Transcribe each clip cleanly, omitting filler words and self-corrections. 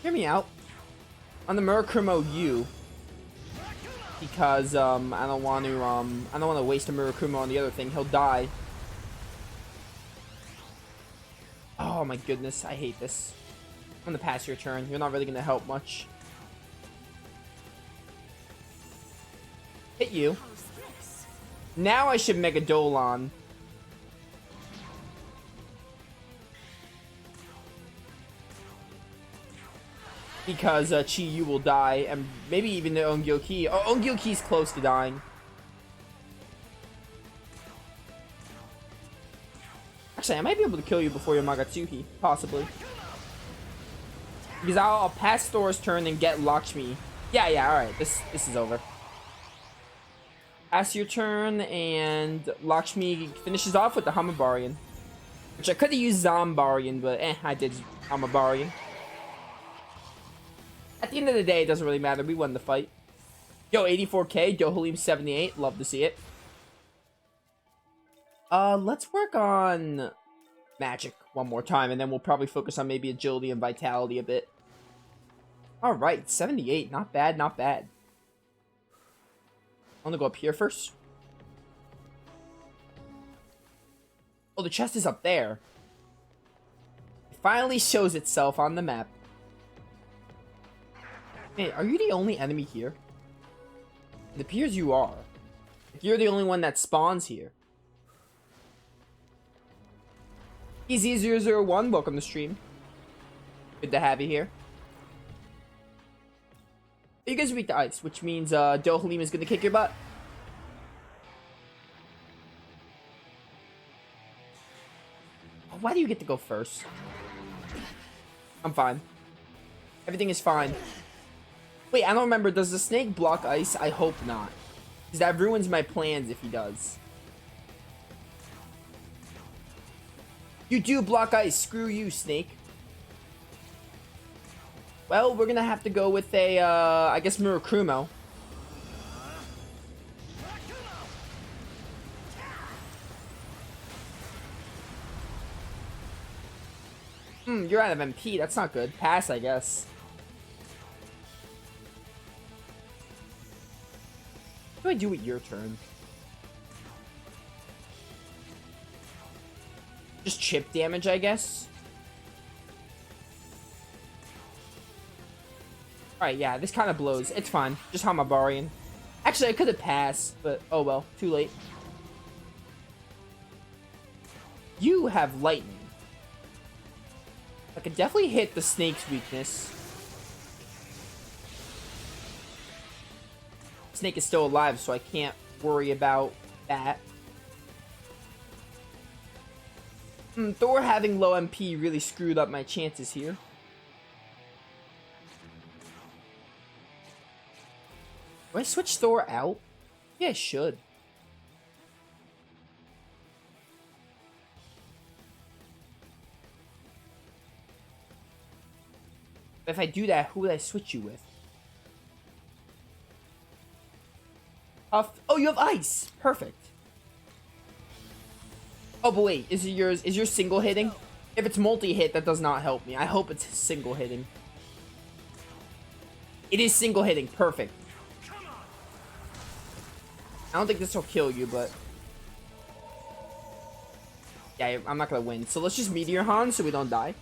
Hear me out. On the Murakumo U, because I don't want to waste a Murakumo on the other thing. He'll die. Oh my goodness, I hate this. I'm gonna pass your turn. You're not really gonna help much. Hit you. Now I should Mega Dolon. Because Chi-Yu will die, and maybe even the Ongyoki. Oh, Ongyoki's close to dying. Actually, I might be able to kill you before your Magatsuki, possibly. Because I'll pass Thor's turn and get Lakshmi. Yeah, alright, this is over. Pass your turn, and Lakshmi finishes off with the Hamabarian. Which I could have used Zombarian, but I did Hamabarian. At the end of the day, it doesn't really matter. We won the fight. Yo, 84k. Dohalim 78. Love to see it. Let's work on magic one more time, and then we'll probably focus on maybe agility and vitality a bit. Alright, 78. Not bad, not bad. I'm gonna go up here first. Oh, the chest is up there. It finally shows itself on the map. Hey, are you the only enemy here? It appears you are. You're the only one that spawns here. Easy001, welcome to stream. Good to have you here. You guys are weak to ice, which means Dohalim is gonna kick your butt. Why do you get to go first? I'm fine. Everything is fine. Wait, I don't remember. Does the snake block ice? I hope not. Because that ruins my plans if he does. You do block ice. Screw you, snake. Well, we're going to have to go with a, I guess, Murakumo. You're out of MP. That's not good. Pass, I guess. What do I do with your turn? Just chip damage, I guess. Alright, yeah, this kind of blows. It's fine. Just Hamabarian. Actually, I could have passed, but oh well. Too late. You have lightning. I could definitely hit the snake's weakness. Snake is still alive, so I can't worry about that. Thor having low MP really screwed up my chances here. Do I switch Thor out? Yeah, I should. But if I do that, who would I switch you with? Oh, you have ice. Perfect. Oh, but wait. Is yours single hitting? If it's multi-hit, that does not help me. I hope it's single hitting. It is single hitting. Perfect. I don't think this will kill you, but... yeah, I'm not going to win. So let's just Meteor Han so we don't die.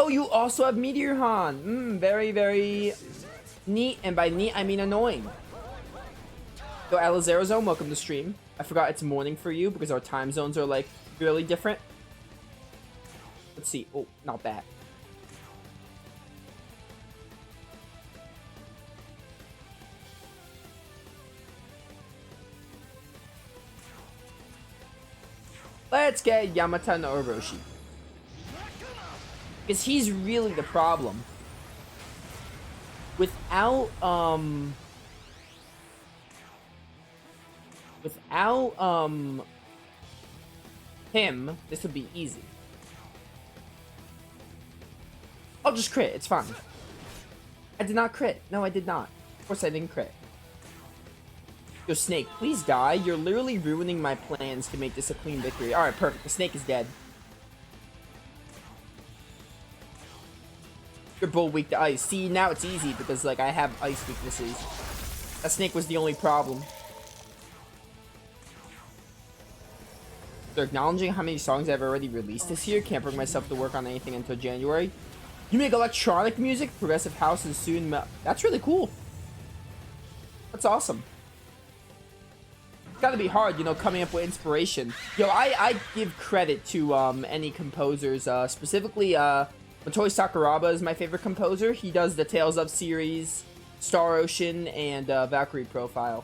Oh, you also have Meteor Han. Very, very neat. And by neat, I mean annoying. So, Alizerozone, welcome to stream. I forgot it's morning for you because our time zones are, like, really different. Let's see. Oh, not bad. Let's get Yamata no Orochi. Because he's really the problem. Without him, this would be easy. I'll just crit, it's fine. I did not crit. No, I did not. Of course I didn't crit. Yo, Snake, please die. You're literally ruining my plans to make this a clean victory. Alright, perfect. The Snake is dead. You're bull weak to ice. See, now it's easy because, like, I have ice weaknesses. That Snake was the only problem. They're acknowledging how many songs I've already released this year. Can't bring myself to work on anything until January. You make electronic music, progressive house, and soon... That's really cool. That's awesome. It's gotta be hard, you know, coming up with inspiration. Yo, I give credit to any composers, specifically Motoi Sakuraba is my favorite composer. He does the Tales of series, Star Ocean, and Valkyrie Profile.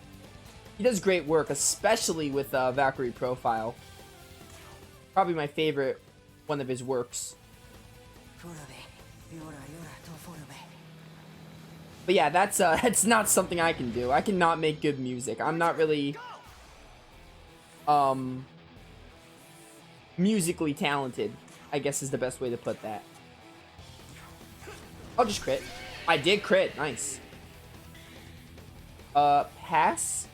He does great work, especially with Valkyrie Profile. Probably my favorite one of his works. But yeah, that's it's not something I can do. I cannot make good music. I'm not really musically talented, I guess is the best way to put that. I'll just crit. I did crit. Nice. Pass?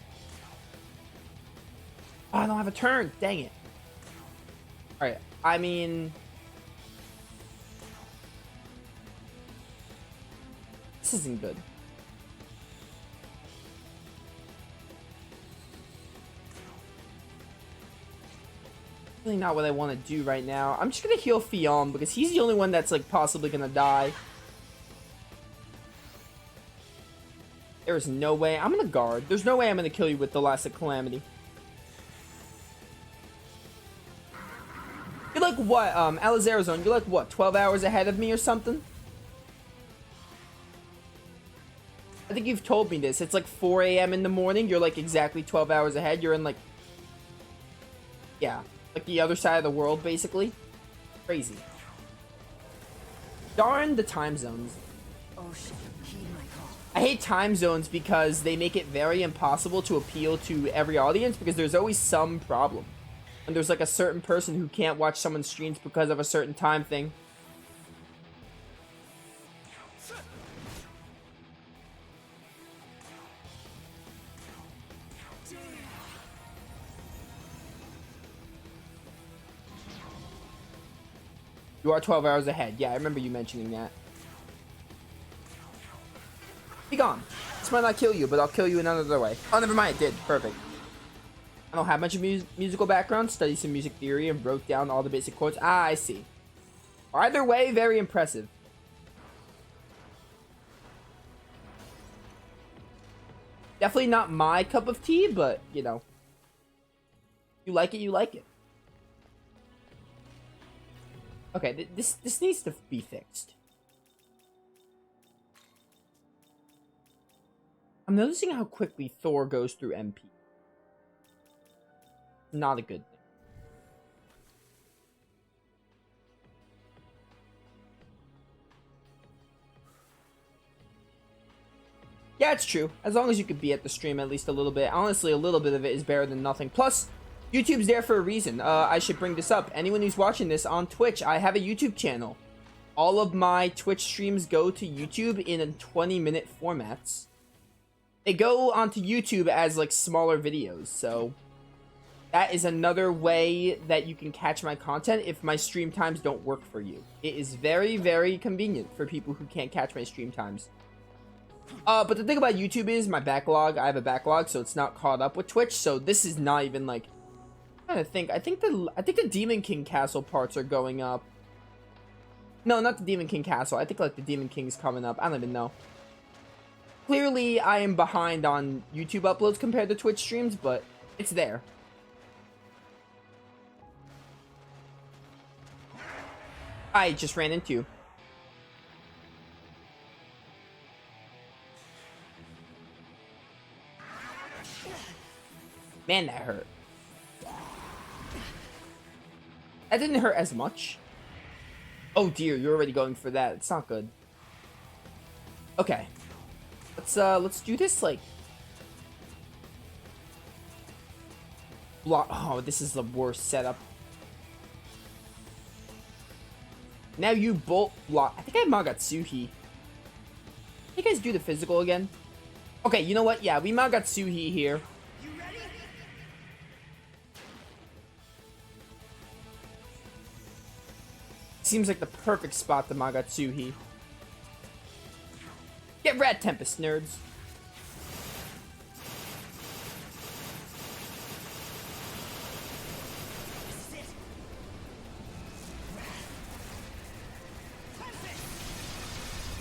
Oh, I don't have a turn. Dang it. Alright, I mean... This isn't good. Really not what I want to do right now. I'm just gonna heal Fion because he's the only one that's like possibly gonna die. There's no way. I'm gonna guard. There's no way I'm gonna kill you with the Elastic Calamity. You're like what, Alizerozone, you're like what, 12 hours ahead of me or something? I think you've told me this. It's like 4 a.m. in the morning. You're like exactly 12 hours ahead. You're in like... Yeah. Like the other side of the world, basically. Crazy. Darn the time zones. I hate time zones because they make it very impossible to appeal to every audience because there's always some problem. And there's like a certain person who can't watch someone's streams because of a certain time thing. You are 12 hours ahead. Yeah, I remember you mentioning that. Be gone. This might not kill you, but I'll kill you in another way. Oh, never mind. It did. Perfect. I don't have much of musical background. Studied some music theory and wrote down all the basic quotes. Ah, I see. Either way, very impressive. Definitely not my cup of tea, but, you know. You like it, you like it. Okay, this needs to be fixed. I'm noticing how quickly Thor goes through MP. Not a good thing. Yeah, it's true. As long as you could be at the stream at least a little bit. Honestly, a little bit of it is better than nothing. Plus, YouTube's there for a reason. I should bring this up. Anyone who's watching this on Twitch, I have a YouTube channel. All of my Twitch streams go to YouTube in 20-minute formats. They go onto YouTube as like smaller videos, so that is another way that you can catch my content if my stream times don't work for you. It is very, very convenient for people who can't catch my stream times. But the thing about YouTube is my backlog. I have a backlog, so it's not caught up with Twitch. So this is not even like... I'm trying to think. I think the Demon King Castle parts are going up. No, not the Demon King Castle. I think like the Demon King's coming up. I don't even know. Clearly, I am behind on YouTube uploads compared to Twitch streams, but it's there. I just ran into you. Man, that hurt. That didn't hurt as much. Oh dear, you're already going for that. It's not good. Okay. Let's do this, like... block. Oh, this is the worst setup. Now you bolt block. I think I have Magatsuhi. You guys do the physical again? Okay, you know what? Yeah, we Magatsuhi here. seems like the perfect spot to Magatsuhi. Get Rat Tempest, nerds.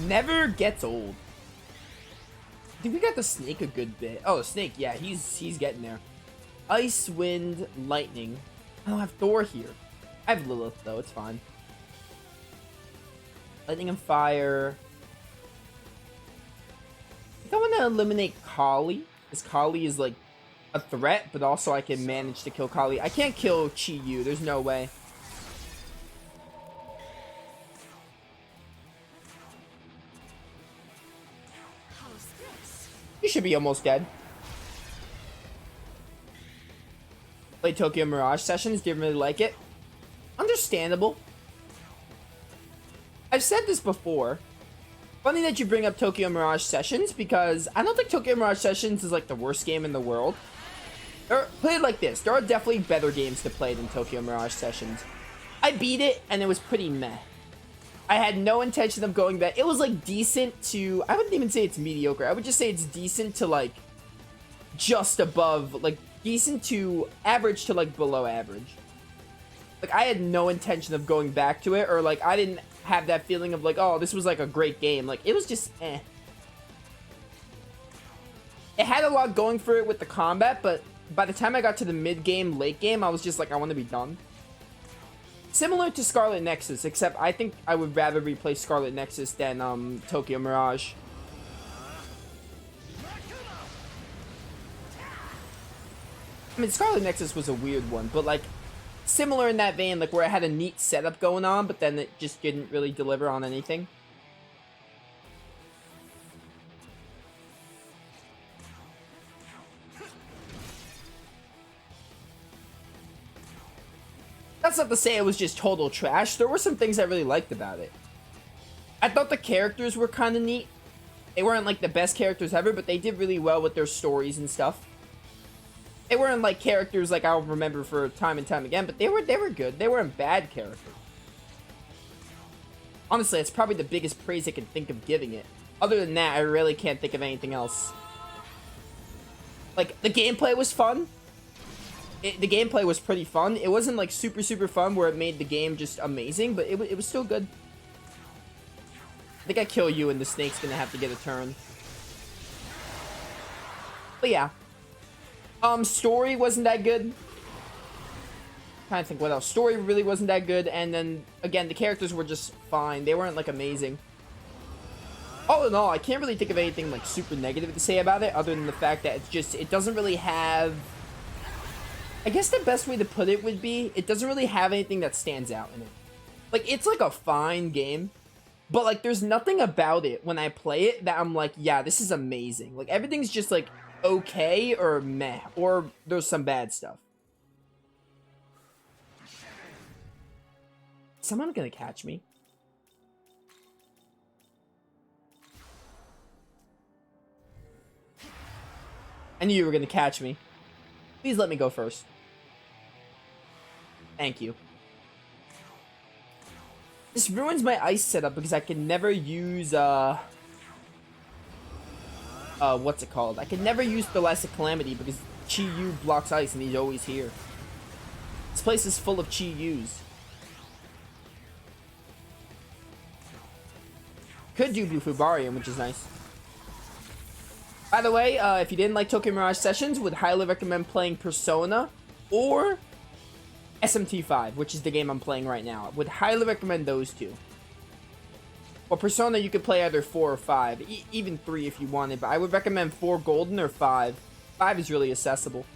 Never gets old. I think we got the snake a good bit. Oh, the snake, yeah, he's getting there. Ice, wind, lightning. I don't have Thor here. I have Lilith though, it's fine. Lightning and fire. I think I want to eliminate Kali, because Kali is like a threat, but also I can manage to kill Kali. I can't kill Chi-Yu, there's no way. You should be almost dead. Played Tokyo Mirage Sessions, didn't really like it. Understandable. I've said this before. Funny that you bring up Tokyo Mirage Sessions, because I don't think Tokyo Mirage Sessions is like the worst game in the world. Play it like this. There are definitely better games to play than Tokyo Mirage Sessions. I beat it, and it was pretty meh. I had no intention of going back. It was like decent to... I wouldn't even say it's mediocre. I would just say it's decent to like... just above... like decent to average to like below average. Like I had no intention of going back to it, or like I didn't have that feeling of like, oh, this was like a great game. Like it was just eh. It had a lot going for it with the combat, but by the time I got to the mid game, late game, I was just like, I want to be done. Similar to Scarlet Nexus, except I think I would rather replay Scarlet Nexus than Tokyo Mirage. I mean, Scarlet Nexus was a weird one, but like similar in that vein, like where it had a neat setup going on, but then it just didn't really deliver on anything. That's not to say it was just total trash. There were some things I really liked about it. I thought the characters were kind of neat. They weren't like the best characters ever, but they did really well with their stories and stuff. They weren't like characters like I'll remember for time and time again, but they were good. They weren't bad characters. Honestly, it's probably the biggest praise I can think of giving it. Other than that, I really can't think of anything else. Like, the gameplay was fun. The gameplay was pretty fun. It wasn't like super fun where it made the game just amazing, but it was still good. I think I kill you and the snake's gonna have to get a turn. But yeah. Story wasn't that good. Trying to think what else. Story really wasn't that good, and then again the characters were just fine. They weren't like amazing. All in all, I can't really think of anything like super negative to say about it, other than the fact that it doesn't really have... I guess the best way to put it would be, it doesn't really have anything that stands out in it. Like, it's like a fine game, but like there's nothing about it when I play it that I'm like, yeah, this is amazing. Like, everything's just like okay or meh, or there's some bad stuff. Is someone gonna catch me? I knew you were gonna catch me. Please let me go first. Thank you. This ruins my ice setup because I can never use, what's it called? I can never use Tholastic Calamity because Chi-Yu blocks ice and he's always here. This place is full of Chi-Yus. Could do Blue Fubarium, which is nice. By the way, if you didn't like Tokyo Mirage Sessions, would highly recommend playing Persona or SMT5, which is the game I'm playing right now. Would highly recommend those two. Well, Persona, you could play either 4 or 5, even 3 if you wanted, but I would recommend 4 Golden or 5. 5 is really accessible.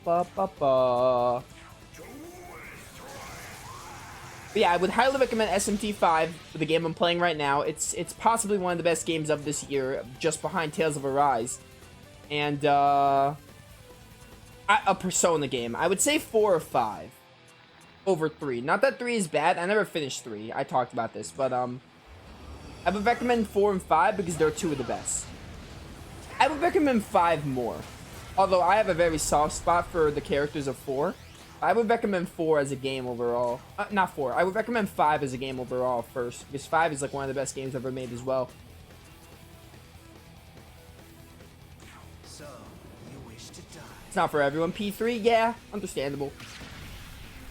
But yeah, I would highly recommend SMT5 for the game I'm playing right now. It's possibly one of the best games of this year, just behind Tales of Arise. And a Persona game. I would say 4 or 5. over 3. Not that 3 is bad. I never finished 3. I talked about this, but I would recommend 4 and 5 because they're 2 of the best. I would recommend 5 more. Although I have a very soft spot for the characters of 4. I would recommend 4 as a game overall. Not 4. I would recommend 5 as a game overall first. Because 5 is like one of the best games ever made as well. So, you wish to die. It's not for everyone. P3, yeah, understandable.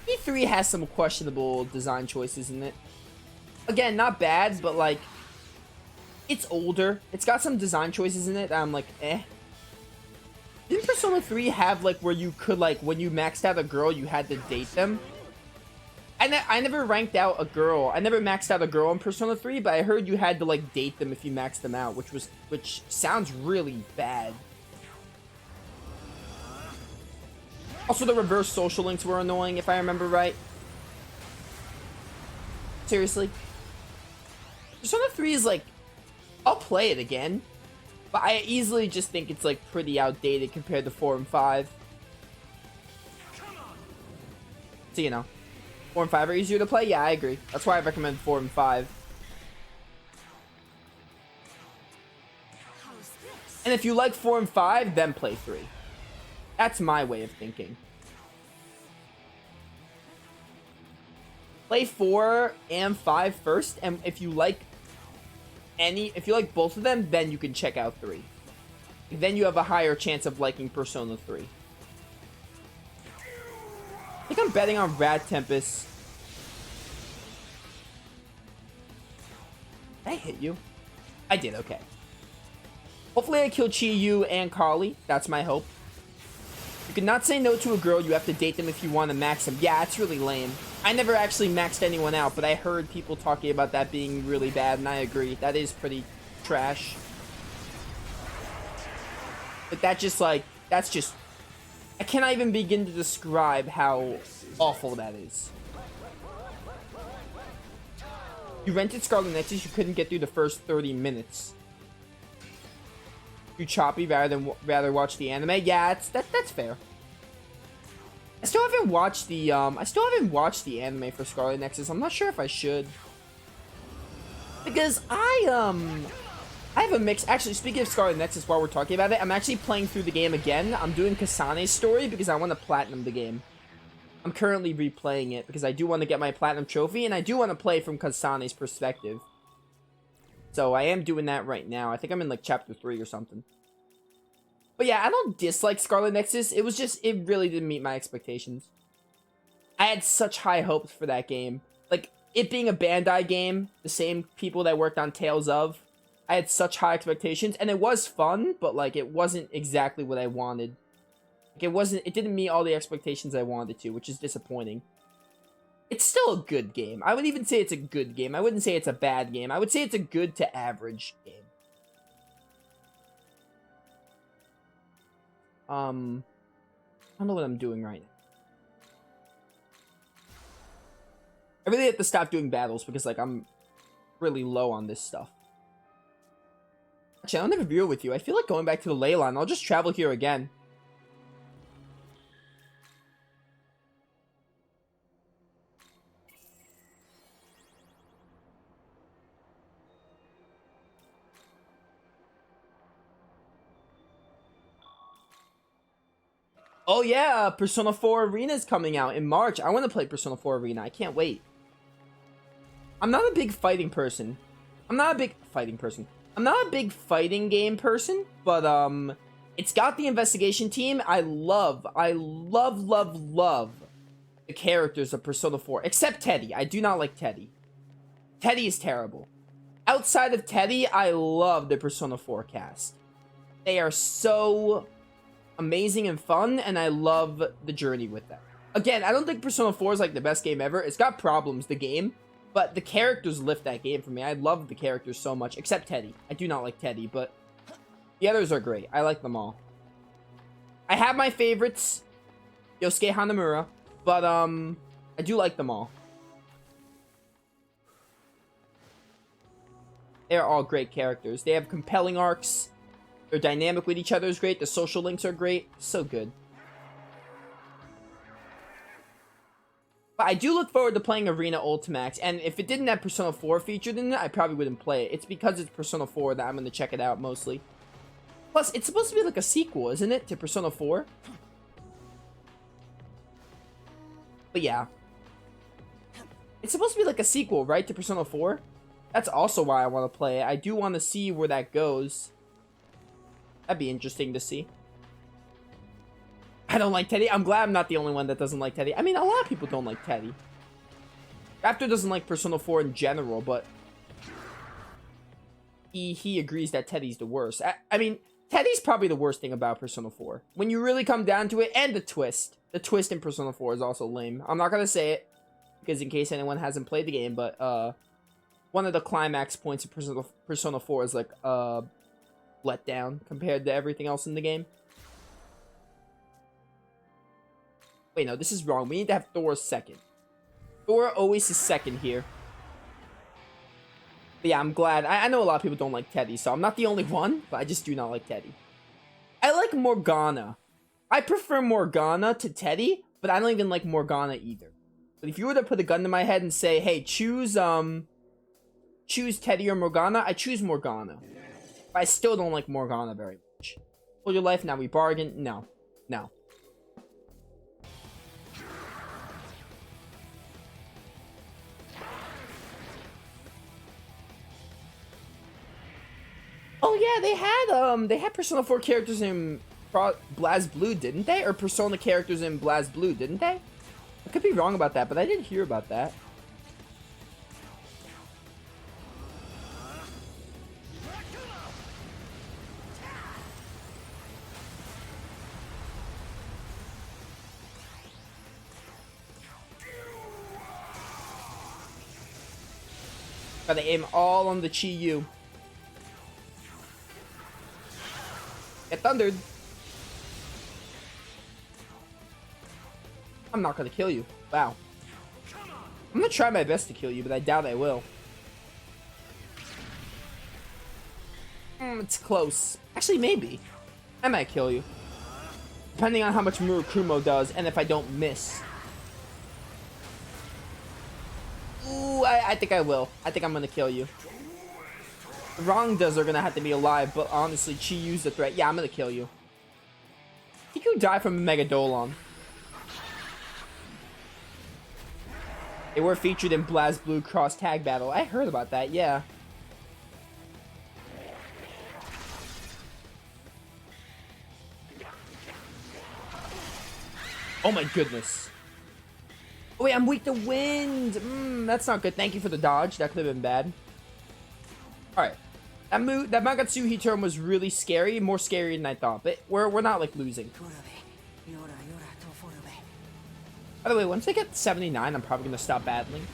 P3 has some questionable design choices in it. Again, not bad, but like, it's older. It's got some design choices in it that I'm like, eh. Didn't Persona 3 have like where you could like, when you maxed out a girl, you had to date them? I never ranked out a girl. I never maxed out a girl in Persona 3, but I heard you had to like date them if you maxed them out, which sounds really bad. Also, the reverse social links were annoying, if I remember right. Seriously. Persona 3 is like, I'll play it again. But I easily just think it's like pretty outdated compared to 4 and 5. So, you know. 4 and 5 are easier to play? Yeah, I agree. That's why I recommend 4 and 5. And if you like 4 and 5, then play 3. That's my way of thinking. Play 4 and 5 first, and if you like both of them, then you can check out 3. Then you have a higher chance of liking Persona 3. I think I'm betting on Rad Tempest. Did I hit you? I did, okay. Hopefully I kill Chi-Yu and Carly. That's my hope. You cannot say no to a girl. You have to date them if you want to max them. Yeah, it's really lame. I never actually maxed anyone out, but I heard people talking about that being really bad, and I agree. That is pretty trash. But that just, like, that's just... I cannot even begin to describe how awful that is. You rented Scarlet Nexus, you couldn't get through the first 30 minutes. You choppy rather watch the anime? Yeah, that's fair. I still haven't watched the anime for Scarlet Nexus. I'm not sure if I should. Because I have a mix. Actually, speaking of Scarlet Nexus, while we're talking about it, I'm actually playing through the game again. I'm doing Kasane's story because I want to platinum the game. I'm currently replaying it because I do want to get my platinum trophy, and I do want to play from Kasane's perspective. So I am doing that right now. I think I'm in like chapter 3 or something. But yeah, I don't dislike Scarlet Nexus. It was just, it really didn't meet my expectations. I had such high hopes for that game. Like, it being a Bandai game, the same people that worked on Tales of, I had such high expectations, and it was fun, but like, it wasn't exactly what I wanted. Like, it didn't meet all the expectations I wanted it to, which is disappointing. It's still a good game. I would even say it's a good game. I wouldn't say it's a bad game. I would say it's a good to average game. I don't know what I'm doing right now. I really have to stop doing battles because, like, I'm really low on this stuff. Actually, I don't have a view with you. I feel like going back to the ley line. I'll just travel here again. Oh yeah, Persona 4 Arena is coming out in March. I want to play Persona 4 Arena. I can't wait. I'm not a big fighting person. I'm not a big fighting game person, but it's got the investigation team. I love the characters of Persona 4, except Teddy. I do not like Teddy. Teddy is terrible. Outside of Teddy, I love the Persona 4 cast. They are so amazing and fun, and I love the journey with them. Again, I don't think Persona 4 is like the best game ever. It's got problems, the game, but the characters lift that game for me. I love the characters so much, except Teddy. I do not like Teddy, but the others are great. I like them all. I have my favorites, Yosuke Hanamura, but I do like them all. They're all great characters. They have compelling arcs. Their dynamic with each other is great. The social links are great. So good. But I do look forward to playing Arena Ultimax, and if it didn't have Persona 4 featured in it, I probably wouldn't play it. It's because it's Persona 4 that I'm going to check it out mostly. Plus, it's supposed to be like a sequel, isn't it, to Persona 4? But yeah. It's supposed to be like a sequel, right, to Persona 4? That's also why I want to play it. I do want to see where that goes. That'd be interesting to see. I don't like Teddy. I'm glad I'm not the only one that doesn't like Teddy. I mean, a lot of people don't like Teddy. Raptor doesn't like Persona 4 in general, but he agrees that Teddy's the worst. I mean, Teddy's probably the worst thing about Persona 4. When you really come down to it, and the twist. The twist in Persona 4 is also lame. I'm not gonna say it, because in case anyone hasn't played the game, but one of the climax points of Persona 4 is like let down compared to everything else in the game. Wait, no, this is wrong. We need to have Thor second. Thor always is second here. But yeah, I'm glad. I know a lot of people don't like Teddy, so I'm not the only one, but I just do not like Teddy. I like Morgana. I prefer Morgana to Teddy, but I don't even like Morgana either. But if you were to put a gun to my head and say, hey, choose Teddy or Morgana, I choose Morgana. But I still don't like Morgana very much. Hold your life, now we bargain. No. No. Oh yeah, they had Persona 4 characters in BlazBlue, didn't they? Or Persona characters in BlazBlue, didn't they? I could be wrong about that, but I didn't hear about that. Gotta aim all on the Chi-Yu. Get thundered. I'm not gonna kill you. Wow. I'm gonna try my best to kill you, but I doubt I will. It's close. Actually, maybe. I might kill you. Depending on how much Murakumo does, and if I don't miss. Ooh, I think I will. I think I'm gonna kill you. The Rangdas are gonna have to be alive, but honestly, Chi-Yu's the threat. Yeah, I'm gonna kill you. He could die from a Megadolon. They were featured in BlazBlue Cross Tag Battle. I heard about that, yeah. Oh my goodness. Oh wait, I'm weak to wind. That's not good. Thank you for the dodge. That could have been bad. Alright. That Magatsuhi turn was really scary. More scary than I thought. But we're not like losing. By the way, once I get 79, I'm probably gonna stop battling.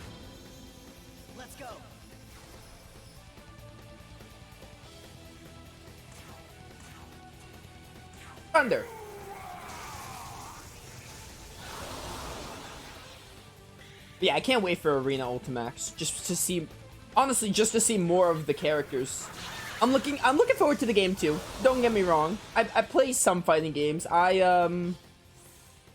Let's go. Thunder. Yeah, I can't wait for Arena Ultimax just to see, honestly, just to see more of the characters. I'm looking forward to the game too. Don't get me wrong. I play some fighting games.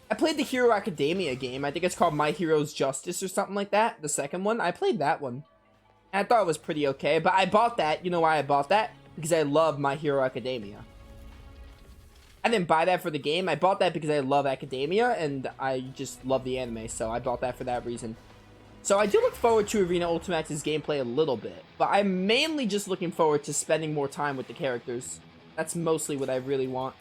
I played the Hero Academia game. I think it's called My Hero's Justice or something like that. The second one. I played that one. And I thought it was pretty okay. But I bought that. You know why I bought that? Because I love My Hero Academia. I didn't buy that for the game. I bought that because I love Academia. And I just love the anime. So I bought that for that reason. So I do look forward to Arena Ultimax's gameplay a little bit. But I'm mainly just looking forward to spending more time with the characters. That's mostly what I really want.